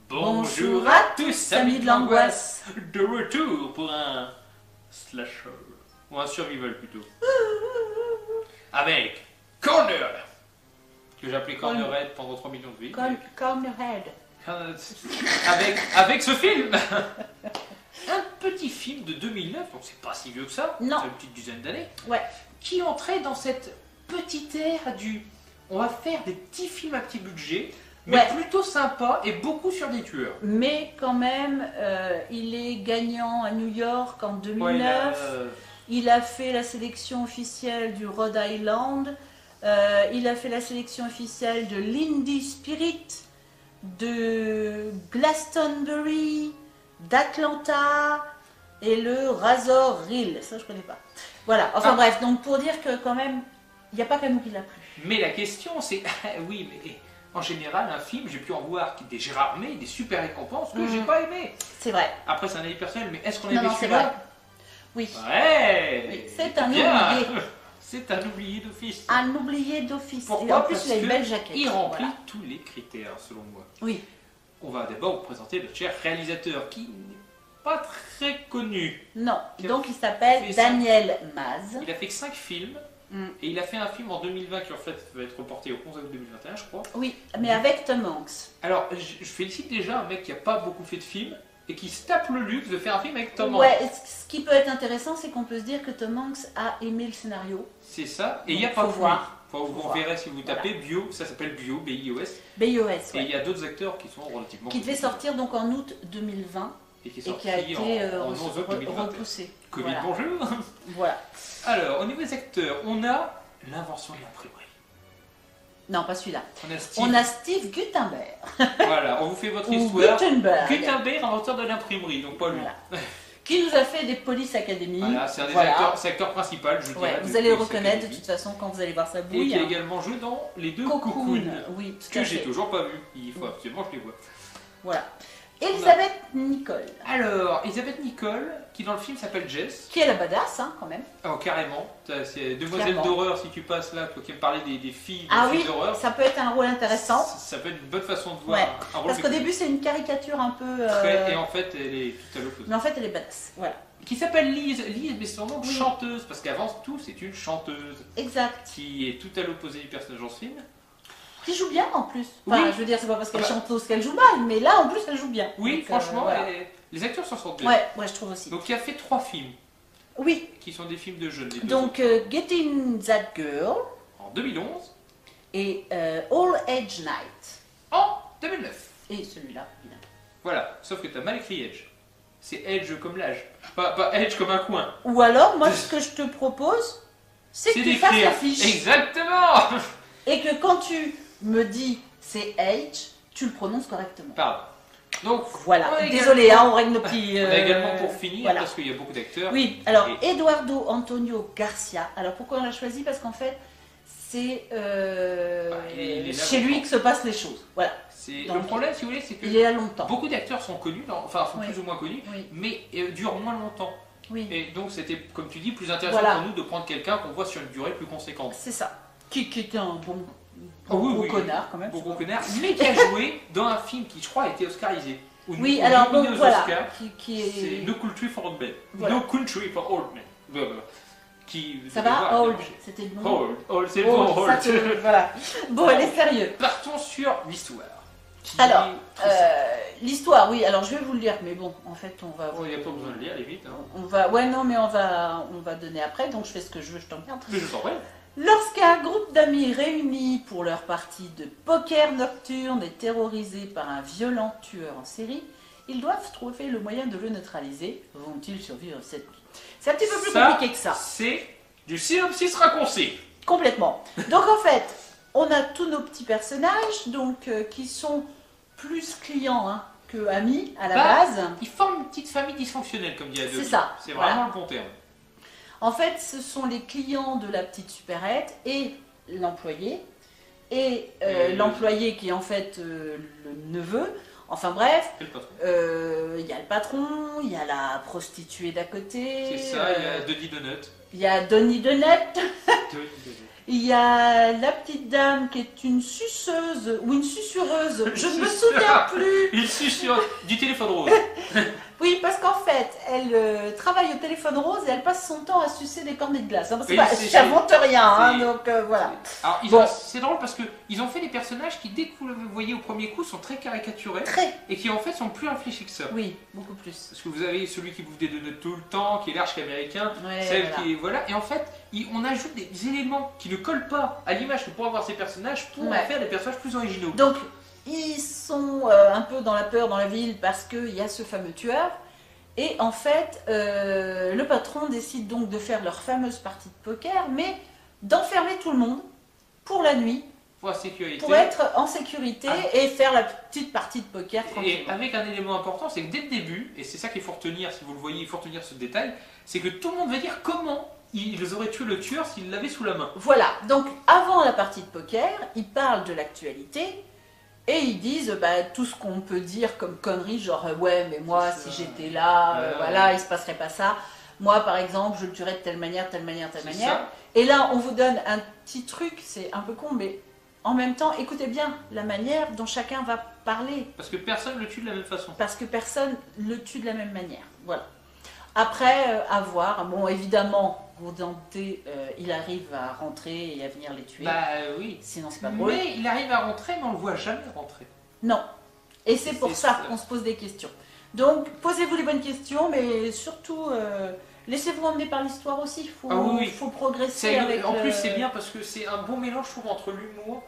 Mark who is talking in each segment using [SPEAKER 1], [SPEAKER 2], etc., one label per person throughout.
[SPEAKER 1] Bonjour à tous, amis de l'angoisse. De retour pour un slasher, ou un survival plutôt, avec Corner, que j'ai appelé Cornerhead pendant 3 millions de vies.
[SPEAKER 2] Cornerhead.
[SPEAKER 1] Avec ce film. Un petit film de 2009, donc c'est pas si vieux que ça,
[SPEAKER 2] Non.
[SPEAKER 1] c'est une petite dizaine d'années,
[SPEAKER 2] Ouais.
[SPEAKER 1] qui entrait dans cette petite ère du... On va faire des petits films à petit budget, mais
[SPEAKER 2] Ouais.
[SPEAKER 1] plutôt sympa et beaucoup sur des tueurs.
[SPEAKER 2] Mais quand même, il est gagnant à New York en 2009.
[SPEAKER 1] Ouais,
[SPEAKER 2] Il a fait la sélection officielle du Rhode Island. Il a fait la sélection officielle de l'Indie Spirit, de Glastonbury, d'Atlanta et le Razor Reel. Ça, je connais pas. Voilà. Enfin bref, donc pour dire que quand même, il n'y a pas qu'à nous qui l'a plu.
[SPEAKER 1] Mais la question c'est, oui, mais en général, un film, j'ai pu en voir des Gérard May, des super récompenses que j'ai pas aimé.
[SPEAKER 2] C'est vrai.
[SPEAKER 1] Après, c'est un avis personnel, mais est-ce qu'on a
[SPEAKER 2] Non,
[SPEAKER 1] aimé
[SPEAKER 2] non, c'est vrai.
[SPEAKER 1] celui-là?
[SPEAKER 2] Oui.
[SPEAKER 1] Ouais.
[SPEAKER 2] Oui, c'est un
[SPEAKER 1] Bien.
[SPEAKER 2] oublié.
[SPEAKER 1] C'est un oublié d'office.
[SPEAKER 2] Un oublié d'office.
[SPEAKER 1] Pourquoi?
[SPEAKER 2] Et en plus,
[SPEAKER 1] Parce
[SPEAKER 2] il a une
[SPEAKER 1] que
[SPEAKER 2] belle jaquette.
[SPEAKER 1] il remplit
[SPEAKER 2] Voilà.
[SPEAKER 1] tous les critères, selon moi.
[SPEAKER 2] Oui.
[SPEAKER 1] On va d'abord vous présenter le cher réalisateur qui n'est pas très connu.
[SPEAKER 2] Non.
[SPEAKER 1] Qui a
[SPEAKER 2] Donc, il s'appelle
[SPEAKER 1] fait ça.
[SPEAKER 2] Daniel Maz.
[SPEAKER 1] Il a fait que 5 films.
[SPEAKER 2] Mm.
[SPEAKER 1] Et il a fait un film en 2020 qui en fait va être reporté au 11 août 2021, je crois.
[SPEAKER 2] Oui, mais avec Tom Hanks.
[SPEAKER 1] Alors, je félicite déjà un mec qui n'a pas beaucoup fait de films et qui se tape le luxe de faire un film avec Tom Hanks.
[SPEAKER 2] Ouais, ce qui peut être intéressant, c'est qu'on peut se dire que Tom Hanks a aimé le scénario.
[SPEAKER 1] C'est ça. Et il n'y a
[SPEAKER 2] Donc,
[SPEAKER 1] pas
[SPEAKER 2] faut
[SPEAKER 1] de
[SPEAKER 2] voir.
[SPEAKER 1] Vous
[SPEAKER 2] voir.
[SPEAKER 1] verrez si vous
[SPEAKER 2] Voilà.
[SPEAKER 1] tapez Bio, ça s'appelle Bio, B-I-O-S.
[SPEAKER 2] BIOS,
[SPEAKER 1] Et
[SPEAKER 2] ouais.
[SPEAKER 1] il y a d'autres acteurs qui sont relativement
[SPEAKER 2] Qui devait
[SPEAKER 1] connus.
[SPEAKER 2] sortir donc en août 2020
[SPEAKER 1] Et qui est
[SPEAKER 2] et
[SPEAKER 1] sorti
[SPEAKER 2] qui a été
[SPEAKER 1] en 11 août 2021.
[SPEAKER 2] repoussé.
[SPEAKER 1] Covid,
[SPEAKER 2] Voilà.
[SPEAKER 1] bonjour.
[SPEAKER 2] Voilà.
[SPEAKER 1] Alors, au niveau des acteurs, on a l'invention de l'imprimerie.
[SPEAKER 2] Non, pas celui-là.
[SPEAKER 1] On a Steve.
[SPEAKER 2] On a Steve Gutenberg.
[SPEAKER 1] Voilà, on vous fait votre
[SPEAKER 2] Ou
[SPEAKER 1] histoire.
[SPEAKER 2] Gutenberg.
[SPEAKER 1] Gutenberg, inventeur de l'imprimerie, donc pas lui.
[SPEAKER 2] Voilà. Qui nous a fait des Police Academy.
[SPEAKER 1] Voilà, c'est un des
[SPEAKER 2] Voilà.
[SPEAKER 1] acteurs, c'est l'acteur principal, je dirais.
[SPEAKER 2] Ouais,
[SPEAKER 1] de
[SPEAKER 2] vous allez le
[SPEAKER 1] Police
[SPEAKER 2] reconnaître de
[SPEAKER 1] Academy.
[SPEAKER 2] toute façon quand vous allez voir sa
[SPEAKER 1] Et
[SPEAKER 2] bouille.
[SPEAKER 1] qui a
[SPEAKER 2] hein.
[SPEAKER 1] également joué dans les deux
[SPEAKER 2] Cocoon.
[SPEAKER 1] Cocoon.
[SPEAKER 2] Oui, tout
[SPEAKER 1] Que
[SPEAKER 2] à
[SPEAKER 1] j'ai
[SPEAKER 2] fait.
[SPEAKER 1] toujours pas vu. Il faut absolument que je les vois.
[SPEAKER 2] Voilà. Elisabeth Nicole,
[SPEAKER 1] Alors, Elisabeth Nicole, qui dans le film s'appelle Jess.
[SPEAKER 2] qui est la badass hein, quand même.
[SPEAKER 1] Oh, carrément. C'est Demoiselle
[SPEAKER 2] Clairement.
[SPEAKER 1] d'horreur, si tu passes là, toi qui me parlais des filles,
[SPEAKER 2] Ah
[SPEAKER 1] filles
[SPEAKER 2] oui,
[SPEAKER 1] d'horreur.
[SPEAKER 2] ça peut être un rôle intéressant.
[SPEAKER 1] Ça peut être une bonne façon de voir
[SPEAKER 2] Ouais.
[SPEAKER 1] un rôle
[SPEAKER 2] Parce qu'au
[SPEAKER 1] féminin.
[SPEAKER 2] début c'est une caricature un peu...
[SPEAKER 1] Très- Et en fait, elle est tout à l'opposé.
[SPEAKER 2] Mais en fait elle est badass. Voilà.
[SPEAKER 1] Qui s'appelle Lise. Lise, mais c'est son nom de
[SPEAKER 2] Oui.
[SPEAKER 1] chanteuse, parce qu'avant tout, c'est une chanteuse
[SPEAKER 2] Exact.
[SPEAKER 1] qui est tout à l'opposé du personnage en film.
[SPEAKER 2] Qui joue bien en plus. Enfin,
[SPEAKER 1] Oui.
[SPEAKER 2] je veux dire, c'est pas parce qu'elle
[SPEAKER 1] Ah bah.
[SPEAKER 2] chanteuse qu'elle joue mal, mais là en plus elle joue bien.
[SPEAKER 1] Oui,
[SPEAKER 2] Donc,
[SPEAKER 1] franchement,
[SPEAKER 2] voilà.
[SPEAKER 1] les acteurs s'en sortent bien.
[SPEAKER 2] Ouais, ouais, je trouve aussi.
[SPEAKER 1] Donc, qui a fait 3 films,
[SPEAKER 2] Oui,
[SPEAKER 1] qui sont des films de jeunes. les deux
[SPEAKER 2] donc Getting That Girl
[SPEAKER 1] autres. En 2011,
[SPEAKER 2] et All Age Night.
[SPEAKER 1] en 2009.
[SPEAKER 2] Et celui-là, évidemment.
[SPEAKER 1] Voilà, sauf que t'as mal écrit Edge. C'est Edge comme l'âge, pas Edge comme un coin.
[SPEAKER 2] Ou alors, moi ce que je te propose, c'est que tu fasses
[SPEAKER 1] d'écrire.
[SPEAKER 2] l'affiche.
[SPEAKER 1] Exactement.
[SPEAKER 2] Et que quand tu me dis c'est Age, tu le prononces correctement.
[SPEAKER 1] Pardon. Donc,
[SPEAKER 2] Voilà,
[SPEAKER 1] on a
[SPEAKER 2] désolé,
[SPEAKER 1] également-
[SPEAKER 2] hein, on règle nos petits...
[SPEAKER 1] On a également pour finir,
[SPEAKER 2] voilà.
[SPEAKER 1] parce qu'il y a beaucoup d'acteurs.
[SPEAKER 2] Oui, alors
[SPEAKER 1] Et-
[SPEAKER 2] Eduardo Antonio Garcia. Alors pourquoi on l'a choisi? Parce qu'en fait, c'est
[SPEAKER 1] il est là
[SPEAKER 2] chez lui
[SPEAKER 1] longtemps.
[SPEAKER 2] que se passent les choses. Voilà,
[SPEAKER 1] Le problème, si vous voulez, c'est que
[SPEAKER 2] il est là longtemps.
[SPEAKER 1] beaucoup d'acteurs sont connus, enfin sont
[SPEAKER 2] Oui.
[SPEAKER 1] plus ou moins connus,
[SPEAKER 2] Oui,
[SPEAKER 1] mais durent moins longtemps.
[SPEAKER 2] oui,
[SPEAKER 1] Et donc c'était, comme tu dis, plus intéressant
[SPEAKER 2] Voilà.
[SPEAKER 1] pour nous de prendre quelqu'un qu'on voit sur une durée plus conséquente.
[SPEAKER 2] c'est ça. Qui était un bon,
[SPEAKER 1] Ah oui,
[SPEAKER 2] gros
[SPEAKER 1] oui.
[SPEAKER 2] connard quand même.
[SPEAKER 1] Bon gros connard, mais qui a joué dans un film qui, je crois, a été oscarisé. Ou
[SPEAKER 2] Oui,
[SPEAKER 1] ou
[SPEAKER 2] alors
[SPEAKER 1] nominé
[SPEAKER 2] donc
[SPEAKER 1] aux
[SPEAKER 2] voilà,
[SPEAKER 1] Oscars.
[SPEAKER 2] qui
[SPEAKER 1] C'est
[SPEAKER 2] est...
[SPEAKER 1] No Country for Old Men.
[SPEAKER 2] Voilà.
[SPEAKER 1] No Country for Old Men. Voilà. Qui,
[SPEAKER 2] Ça
[SPEAKER 1] vous allez
[SPEAKER 2] va,
[SPEAKER 1] voir,
[SPEAKER 2] Old,
[SPEAKER 1] est
[SPEAKER 2] c'était le nom.
[SPEAKER 1] Old, c'est le bon
[SPEAKER 2] Old, ça
[SPEAKER 1] Old.
[SPEAKER 2] te- voilà. Bon, elle est sérieuse.
[SPEAKER 1] Partons sur l'histoire. qui
[SPEAKER 2] Alors,
[SPEAKER 1] est très simple.
[SPEAKER 2] l'histoire, oui, alors je vais vous le lire, mais bon, en fait, on va...
[SPEAKER 1] Bon, il n'y a pas besoin de lire, les vite. Hein.
[SPEAKER 2] On va... Ouais, non, mais on va donner après, donc je fais ce que je veux, je t'emmerde.
[SPEAKER 1] Mais je t'en prie.
[SPEAKER 2] Lorsqu'un groupe d'amis réunis pour leur partie de poker nocturne est terrorisé par un violent tueur en série, ils doivent trouver le moyen de le neutraliser. Vont-ils survivre cette nuit? C'est un petit peu plus
[SPEAKER 1] Ça,
[SPEAKER 2] compliqué que ça.
[SPEAKER 1] C'est du synopsis raccourci.
[SPEAKER 2] Complètement. Donc en fait, on a tous nos petits personnages donc qui sont plus clients hein, que amis à la
[SPEAKER 1] Bah,
[SPEAKER 2] base.
[SPEAKER 1] Ils forment une petite famille dysfonctionnelle, comme dit Adobe.
[SPEAKER 2] C'est ça,
[SPEAKER 1] C'est
[SPEAKER 2] voilà.
[SPEAKER 1] vraiment le bon terme.
[SPEAKER 2] En fait, ce sont les clients de la petite supérette et l'employé. Et l'employé qui est en fait le neveu. Enfin bref, il y a le patron, il y a la prostituée d'à côté.
[SPEAKER 1] C'est ça, il y a Donny Donut.
[SPEAKER 2] Il y a Donny Donut. Il y a la petite dame qui est une suceuse ou une susurreuse, je ne me souviens plus.
[SPEAKER 1] Une susurreuse du téléphone rose.
[SPEAKER 2] Oui, parce qu'en fait, elle travaille au téléphone rose et elle passe son temps à sucer des cornets de glace. Hein, j'invente rien, hein, donc voilà.
[SPEAKER 1] Alors,
[SPEAKER 2] bon.
[SPEAKER 1] C'est drôle parce qu'ils ont fait des personnages qui, dès que vous les voyez au premier coup, sont très caricaturés.
[SPEAKER 2] Très.
[SPEAKER 1] Et qui en fait sont plus réfléchis que ça.
[SPEAKER 2] Oui, beaucoup plus.
[SPEAKER 1] Parce que vous avez celui qui bouffe des donuts tout le temps, qui est l'archi-américain,
[SPEAKER 2] ouais,
[SPEAKER 1] celle
[SPEAKER 2] voilà.
[SPEAKER 1] qui est. Voilà. Et en fait, on ajoute des éléments qui ne collent pas à l'image que pourraient avoir ces personnages pour en faire des personnages plus originaux.
[SPEAKER 2] Donc, ils sont un peu dans la peur dans la ville parce qu'il y a ce fameux tueur. Et en fait, le patron décide donc de faire leur fameuse partie de poker, mais d'enfermer tout le monde pour la nuit, pour être en sécurité et faire la petite partie de poker tranquillement.
[SPEAKER 1] Et avec un élément important, c'est que dès le début, et c'est ça qu'il faut retenir, si vous le voyez, il faut retenir ce détail, c'est que tout le monde va dire comment ils auraient tué le tueur s'ils l'avaient sous la main.
[SPEAKER 2] Voilà, donc avant la partie de poker, ils parlent de l'actualité. Et ils disent tout ce qu'on peut dire comme conneries, genre ouais mais moi si j'étais là, voilà, il se passerait pas ça. Moi par exemple je le tuerais de telle manière, telle manière, telle manière.
[SPEAKER 1] Ça.
[SPEAKER 2] Et là on vous donne un petit truc, c'est un peu con mais en même temps écoutez bien la manière dont chacun va parler.
[SPEAKER 1] Parce que personne le tue de la même façon.
[SPEAKER 2] Parce que personne le tue de la même manière, voilà. Après, à voir, bon évidemment, Dante, il arrive à rentrer et à venir les tuer.
[SPEAKER 1] Bah oui.
[SPEAKER 2] Sinon c'est pas drôle.
[SPEAKER 1] Mais il arrive à rentrer, mais on le voit jamais rentrer.
[SPEAKER 2] Non. Et c'est pour ça qu'on se pose des questions. Donc, posez-vous les bonnes questions, mais surtout, laissez-vous emmener par l'histoire aussi. Il faut progresser avec
[SPEAKER 1] En plus, c'est bien parce que c'est un bon mélange, je trouve, entre l'humour,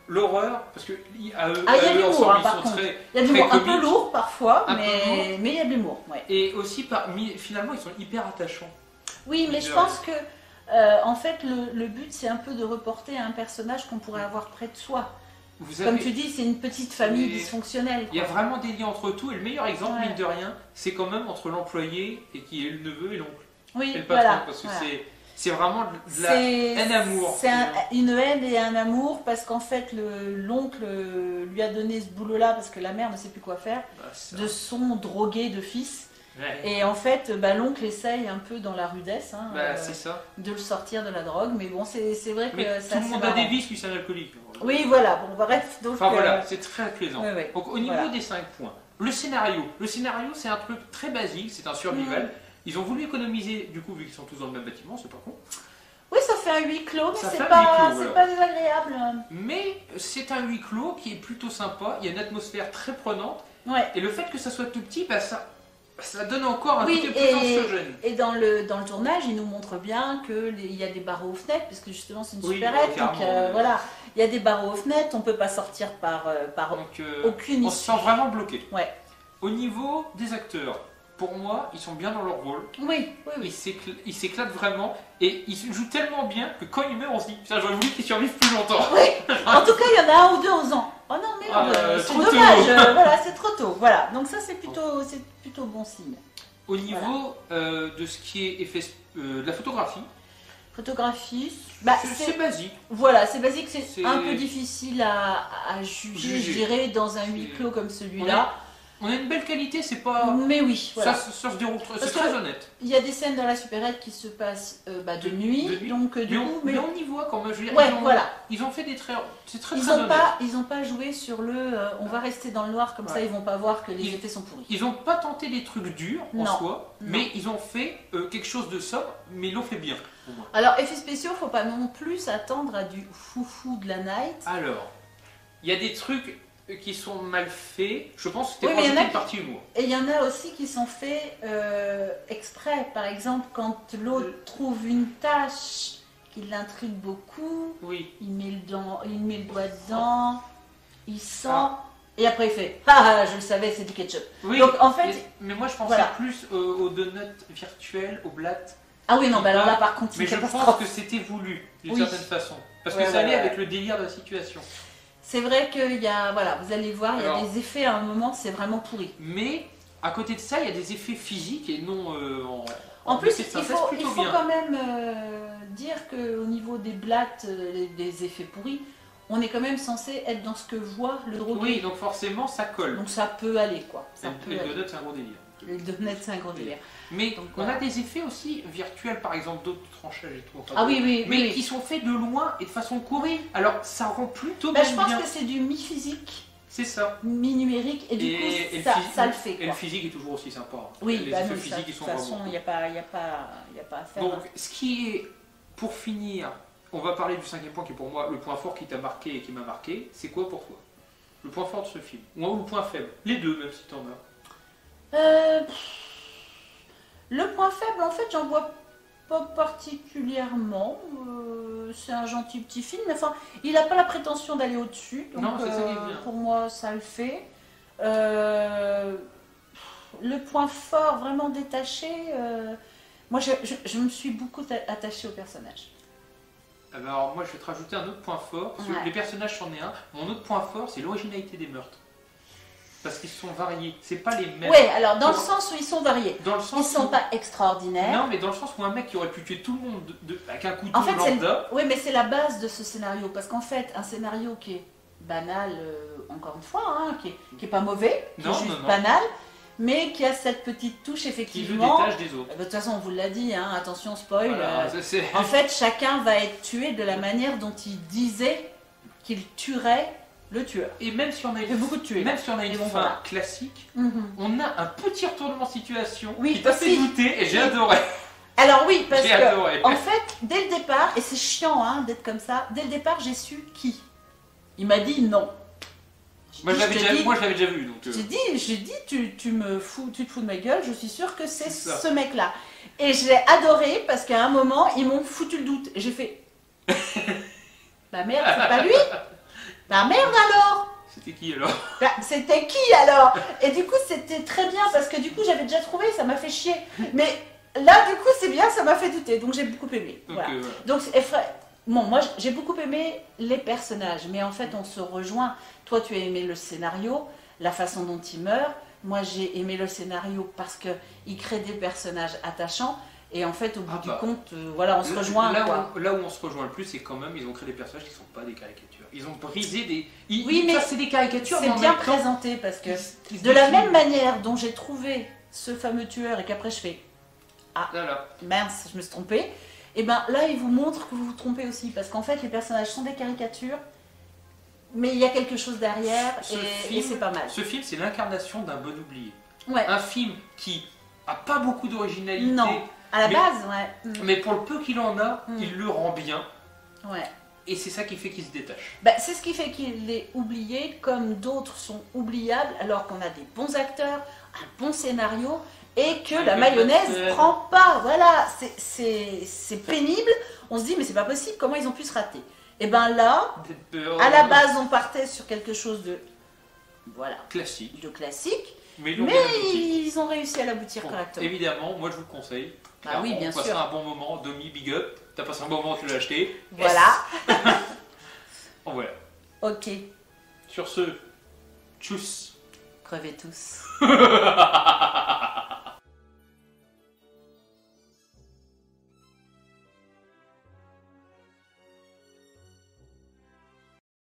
[SPEAKER 1] l'horreur, parce que
[SPEAKER 2] il y a de l'humour, par contre. Il y a de l'humour un peu lourd parfois, mais il y a de l'humour. Ouais.
[SPEAKER 1] Et aussi, finalement, ils sont hyper attachants.
[SPEAKER 2] Oui, mais je pense que, en fait, le but, c'est un peu de reporter à un personnage qu'on pourrait avoir près de soi. Comme tu dis, c'est une petite famille dysfonctionnelle.
[SPEAKER 1] Il y a vraiment des liens entre tout, et le meilleur exemple, mine de rien, c'est quand même entre l'employé et qui est le neveu et l'oncle.
[SPEAKER 2] Oui,
[SPEAKER 1] et le patron, parce que c'est vraiment de la haine-amour.
[SPEAKER 2] C'est une haine et un amour parce qu'en fait l'oncle lui a donné ce boulot-là parce que la mère ne sait plus quoi faire de son drogué de fils. Ouais. Et en fait, l'oncle essaye un peu dans la rudesse de le sortir de la drogue, mais bon, c'est vrai que
[SPEAKER 1] tout le monde a des vices, lui c'est un alcoolique.
[SPEAKER 2] Oui, voilà, bon, bref. Donc,
[SPEAKER 1] voilà, c'est très plaisant.
[SPEAKER 2] Ouais.
[SPEAKER 1] Donc au niveau des 5 points, le scénario c'est un truc très basique, c'est un survival. Ils ont voulu économiser, du coup, vu qu'ils sont tous dans le même bâtiment, c'est pas con.
[SPEAKER 2] Oui, ça fait un huis clos, mais c'est pas désagréable.
[SPEAKER 1] Mais c'est un huis clos qui est plutôt sympa, il y a une atmosphère très prenante.
[SPEAKER 2] Ouais.
[SPEAKER 1] Et le fait que ça soit tout petit, ça donne encore un côté plus anxiogène.
[SPEAKER 2] Et dans le tournage, ils nous montrent bien qu'il y a des barreaux aux fenêtres, parce que justement c'est une supérette, donc voilà, il y a des barreaux aux fenêtres, on ne peut pas sortir par aucune issue.
[SPEAKER 1] On se sent vraiment bloqué.
[SPEAKER 2] Ouais.
[SPEAKER 1] Au niveau des acteurs, pour moi, ils sont bien dans leur rôle.
[SPEAKER 2] Oui.
[SPEAKER 1] Ils s'éclatent vraiment et ils jouent tellement bien que quand ils meurent, on se dit putain, j'aurais voulu qu'ils survivent plus longtemps.
[SPEAKER 2] Oui. En tout cas, il y en a un ou deux en faisant. Oh non, merde, c'est dommage. Voilà, c'est trop tôt. Voilà, donc ça c'est plutôt bon signe.
[SPEAKER 1] Au niveau de ce qui est effet de la photographie. C'est basique.
[SPEAKER 2] Voilà, c'est basique, c'est un peu difficile à juger, je dirais, dans un huis clos comme celui-là.
[SPEAKER 1] On a une belle qualité, c'est pas.
[SPEAKER 2] Mais oui, voilà.
[SPEAKER 1] Ça se déroule, c'est très honnête.
[SPEAKER 2] Il y a des scènes dans la supérette qui se passent de nuit, donc du coup.
[SPEAKER 1] Mais on y voit quand même. Je veux dire, ils ont fait des traits. C'est très honnête.
[SPEAKER 2] Ils n'ont pas joué sur on va rester dans le noir, comme ça ils vont pas voir que les effets sont pourris.
[SPEAKER 1] Ils n'ont pas tenté des trucs durs en soi, mais ils ont fait quelque chose de sobre, mais ils l'ont fait bien.
[SPEAKER 2] Alors, effets spéciaux, faut pas non plus s'attendre à du foufou de la night.
[SPEAKER 1] Alors, il y a des trucs qui sont mal faits, je pense que c'était rajouté une partie humour.
[SPEAKER 2] Et il y en a aussi qui sont faits exprès. Par exemple, quand l'autre trouve une tâche qui l'intrigue beaucoup, il met le doigt dedans, il sent, et après il fait « Ah, je le savais, c'est du ketchup ».
[SPEAKER 1] Oui,
[SPEAKER 2] donc en fait...
[SPEAKER 1] Mais moi je pensais plus aux donuts virtuels, aux blattes.
[SPEAKER 2] Ah oui, non, alors là par contre,
[SPEAKER 1] mais je pense que c'était voulu, d'une certaine façon. Parce que ça allait avec le délire de la situation.
[SPEAKER 2] C'est vrai qu'il y a, vous allez voir, il y a des effets à un moment, c'est vraiment pourri.
[SPEAKER 1] Mais à côté de ça, il y a des effets physiques et non
[SPEAKER 2] En plus,
[SPEAKER 1] effets de synthèse
[SPEAKER 2] il
[SPEAKER 1] plutôt
[SPEAKER 2] faut
[SPEAKER 1] bien.
[SPEAKER 2] quand même dire qu'au niveau des blattes, des effets pourris, on est quand même censé être dans ce que voit le drogué.
[SPEAKER 1] Oui, donc forcément, ça colle.
[SPEAKER 2] Donc ça peut aller, quoi. Ça
[SPEAKER 1] Et
[SPEAKER 2] peut
[SPEAKER 1] les
[SPEAKER 2] aller.
[SPEAKER 1] donuts, c'est un gros délire.
[SPEAKER 2] Les donuts, c'est un gros délire.
[SPEAKER 1] Mais
[SPEAKER 2] Donc,
[SPEAKER 1] on
[SPEAKER 2] voilà.
[SPEAKER 1] a des effets aussi virtuels, par exemple, d'autres tranchages et tout. Enfin,
[SPEAKER 2] Ah oui, oui,
[SPEAKER 1] mais
[SPEAKER 2] oui.
[SPEAKER 1] qui sont faits de loin et de façon courte.
[SPEAKER 2] Oui.
[SPEAKER 1] Alors, ça rend plutôt
[SPEAKER 2] Bah,
[SPEAKER 1] même
[SPEAKER 2] je pense
[SPEAKER 1] bien.
[SPEAKER 2] que c'est du mi-physique,
[SPEAKER 1] C'est ça.
[SPEAKER 2] mi-numérique, et du coup,
[SPEAKER 1] le
[SPEAKER 2] ça,
[SPEAKER 1] physique-
[SPEAKER 2] ça le fait.
[SPEAKER 1] Et le
[SPEAKER 2] Quoi.
[SPEAKER 1] physique est toujours aussi sympa.
[SPEAKER 2] Oui,
[SPEAKER 1] les
[SPEAKER 2] bah
[SPEAKER 1] effets
[SPEAKER 2] non, ça,
[SPEAKER 1] physiques,
[SPEAKER 2] de
[SPEAKER 1] ils sont
[SPEAKER 2] toute façon,
[SPEAKER 1] vraiment.
[SPEAKER 2] il n'y a pas à faire.
[SPEAKER 1] Donc, ce qui est, pour finir, on va parler du 5e point qui est pour moi le point fort qui t'a marqué et qui m'a marqué. C'est quoi pour toi le point fort de ce film? Ou le point faible? Les deux, même si t'en as.
[SPEAKER 2] Le point faible, en fait, j'en vois pas particulièrement. C'est un gentil petit film, mais enfin, il n'a pas la prétention d'aller au-dessus. Donc,
[SPEAKER 1] Non, c'est ça qui est bien.
[SPEAKER 2] pour moi, ça le fait. Le point fort, vraiment détaché, moi, je me suis beaucoup attachée au personnage.
[SPEAKER 1] Alors, moi, je vais te rajouter un autre point fort. Parce que
[SPEAKER 2] Ouais.
[SPEAKER 1] les personnages, c'en est un. Mon autre point fort, c'est l'originalité des meurtres. Parce qu'ils sont variés. C'est pas les mêmes.
[SPEAKER 2] Oui, alors dans le
[SPEAKER 1] Pour-
[SPEAKER 2] sens où ils sont variés.
[SPEAKER 1] Dans le
[SPEAKER 2] Ils
[SPEAKER 1] sens
[SPEAKER 2] sont
[SPEAKER 1] où-
[SPEAKER 2] pas extraordinaires.
[SPEAKER 1] Non, mais dans le sens où un mec qui aurait pu tuer tout le monde avec un couteau
[SPEAKER 2] En fait, c'est
[SPEAKER 1] lambda.
[SPEAKER 2] oui, mais c'est la base de ce scénario. Parce qu'en fait, un scénario qui est banal, encore une fois, hein, qui est pas mauvais, qui
[SPEAKER 1] Non,
[SPEAKER 2] est juste
[SPEAKER 1] non, non.
[SPEAKER 2] banal, mais qui a cette petite touche,
[SPEAKER 1] Qui se
[SPEAKER 2] effectivement.
[SPEAKER 1] détache des autres.
[SPEAKER 2] De toute façon, on vous l'a dit, hein, attention, spoil.
[SPEAKER 1] Voilà, c'est-
[SPEAKER 2] En fait, chacun va être tué de la manière dont il disait qu'il tuerait le tueur.
[SPEAKER 1] Et même si on a
[SPEAKER 2] Il
[SPEAKER 1] une,
[SPEAKER 2] fait beaucoup de tuer.
[SPEAKER 1] même si on a une
[SPEAKER 2] Et bon,
[SPEAKER 1] fin
[SPEAKER 2] voilà.
[SPEAKER 1] classique,
[SPEAKER 2] Mhm.
[SPEAKER 1] on a un petit retournement de situation
[SPEAKER 2] Oui,
[SPEAKER 1] qui t'a fait
[SPEAKER 2] aussi.
[SPEAKER 1] douter et j'ai
[SPEAKER 2] Oui.
[SPEAKER 1] adoré.
[SPEAKER 2] Alors oui, parce
[SPEAKER 1] J'ai
[SPEAKER 2] que
[SPEAKER 1] adoré.
[SPEAKER 2] en fait, dès le départ, et c'est chiant hein, d'être comme ça, dès le départ, j'ai su qui. Il m'a dit non. J'ai
[SPEAKER 1] Moi,
[SPEAKER 2] dit,
[SPEAKER 1] je l'avais
[SPEAKER 2] te
[SPEAKER 1] déjà,
[SPEAKER 2] dis-
[SPEAKER 1] moi, je l'avais déjà vu. Donc,
[SPEAKER 2] J'ai dit, tu te fous de ma gueule, je suis sûre que c'est
[SPEAKER 1] C'est ça.
[SPEAKER 2] ce mec-là. Et je l'ai adoré parce qu'à un moment, ils m'ont foutu le doute. Et j'ai fait, bah merde, c'est pas lui. Bah merde alors.
[SPEAKER 1] C'était qui alors?
[SPEAKER 2] Bah, c'était qui alors? Et du coup, c'était très bien parce que du coup, j'avais déjà trouvé, ça m'a fait chier. Mais là, du coup, c'est bien, ça m'a fait douter. Donc j'ai beaucoup aimé.
[SPEAKER 1] Donc,
[SPEAKER 2] Voilà.
[SPEAKER 1] voilà.
[SPEAKER 2] Donc, bon, moi j'ai beaucoup aimé les personnages, mais en fait on se rejoint. Toi tu as aimé le scénario, la façon dont il meurt. Moi j'ai aimé le scénario parce qu'il crée des personnages attachants. Et en fait, au bout
[SPEAKER 1] Ah
[SPEAKER 2] du
[SPEAKER 1] bah.
[SPEAKER 2] compte, voilà, on se rejoint.
[SPEAKER 1] Là,
[SPEAKER 2] Quoi.
[SPEAKER 1] là où on se rejoint le plus, c'est quand même, ils ont créé des personnages qui ne sont pas des caricatures. Ils ont brisé des.
[SPEAKER 2] Oui, mais
[SPEAKER 1] c'est des caricatures, mais
[SPEAKER 2] C'est
[SPEAKER 1] en
[SPEAKER 2] bien
[SPEAKER 1] même temps,
[SPEAKER 2] présenté parce que
[SPEAKER 1] ils se
[SPEAKER 2] de la
[SPEAKER 1] définissent.
[SPEAKER 2] même manière dont j'ai trouvé ce fameux tueur et qu'après je fais
[SPEAKER 1] Voilà.
[SPEAKER 2] mince, je me suis trompée. Et ben là, il vous montre que vous vous trompez aussi parce qu'en fait, les personnages sont des caricatures, mais il y a quelque chose derrière
[SPEAKER 1] Ce
[SPEAKER 2] et
[SPEAKER 1] film-
[SPEAKER 2] c'est pas mal.
[SPEAKER 1] Ce film, c'est l'incarnation d'un bon oublié.
[SPEAKER 2] Ouais.
[SPEAKER 1] Un film qui a pas beaucoup d'originalité,
[SPEAKER 2] Non. À la
[SPEAKER 1] Mais-
[SPEAKER 2] base, ouais.
[SPEAKER 1] mais pour le peu qu'il en a,
[SPEAKER 2] Mm.
[SPEAKER 1] il le rend bien.
[SPEAKER 2] Ouais.
[SPEAKER 1] Et c'est ça qui fait qu'il se détache.
[SPEAKER 2] Bah, c'est ce qui fait qu'il est oublié, comme d'autres sont oubliables, alors qu'on a des bons acteurs, un bon scénario, et que la
[SPEAKER 1] le
[SPEAKER 2] mayonnaise
[SPEAKER 1] pastel.
[SPEAKER 2] prend pas. Voilà, c'est pénible. On se dit, mais c'est pas possible, comment ils ont pu se rater? Et ben là, à la base, on partait sur quelque chose de, voilà,
[SPEAKER 1] classique.
[SPEAKER 2] de classique,
[SPEAKER 1] Mais, ils l'ont
[SPEAKER 2] mais
[SPEAKER 1] bien abouti.
[SPEAKER 2] ils ont réussi à l'aboutir
[SPEAKER 1] Bon,
[SPEAKER 2] correctement.
[SPEAKER 1] évidemment, moi je vous le conseille.
[SPEAKER 2] Bah oui,
[SPEAKER 1] Clairement,
[SPEAKER 2] bien
[SPEAKER 1] on passe
[SPEAKER 2] sûr.
[SPEAKER 1] un bon moment. Domi, big up. T'as passé un bon moment, tu l'as acheté.
[SPEAKER 2] Voilà.
[SPEAKER 1] Bon, voilà.
[SPEAKER 2] Ok,
[SPEAKER 1] Sur ce, tchuss.
[SPEAKER 2] crevez tous.